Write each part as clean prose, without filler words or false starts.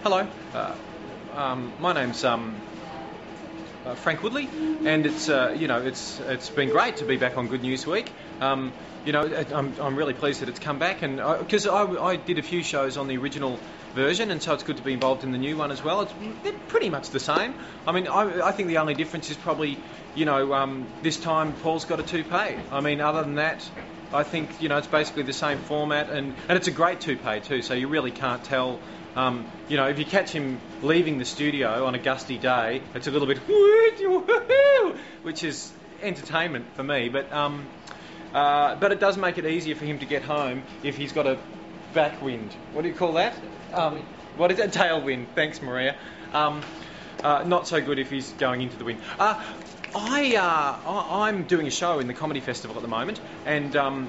Hello, my name's Frank Woodley, and it's been great to be back on Good News Week. I'm really pleased that it's come back, and because I did a few shows on the original version, and so it's good to be involved in the new one as well. They're pretty much the same. I mean, I think the only difference is probably, this time Paul's got a toupee. I mean, other than that, I think it's basically the same format, and it's a great toupee too. So you really can't tell. If you catch him leaving the studio on a gusty day, it's a little bit which is entertainment for me. But it does make it easier for him to get home if he's got a backwind. What do you call that? What is it? Tailwind. Thanks, Maria. Not so good if he's going into the wind. I'm doing a show in the Comedy Festival at the moment, and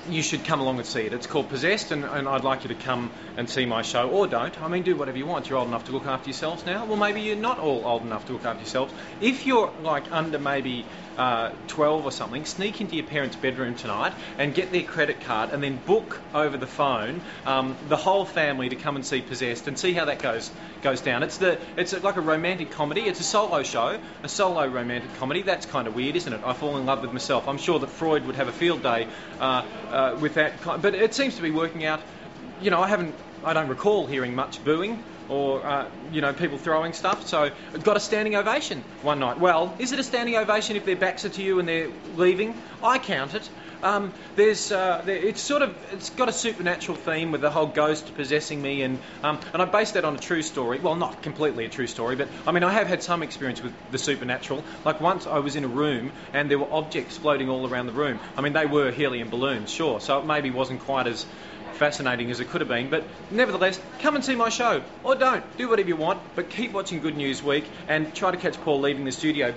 you should come along and see it. It's called Possessed, and I'd like you to come and see my show, or don't. I mean, do whatever you want. You're old enough to look after yourselves now. Well, maybe you're not all old enough to look after yourselves. If you're like under maybe 12 or something, sneak into your parents' bedroom tonight and get their credit card, and then book over the phone the whole family to come and see Possessed, and see how that goes down. It's like a romantic comedy. It's a solo show, a solo romantic comedy. That's kind of weird, isn't it? I fall in love with myself. I'm sure that Freud would have a field day with that, but it seems to be working out. I don't recall hearing much booing or people throwing stuff. So it got a standing ovation one night. Well, is it a standing ovation if their backs are to you and they're leaving? I count it. It's got a supernatural theme with the whole ghost possessing me, and I based that on a true story. Well, not completely a true story, but I mean, I have had some experience with the supernatural. Like once I was in a room and there were objects floating all around the room. I mean, they were helium balloons, sure, so it maybe wasn't quite as fascinating as it could have been, but nevertheless, come and see my show, or don't. Do whatever you want, but keep watching Good News Week and try to catch Paul leaving the studio.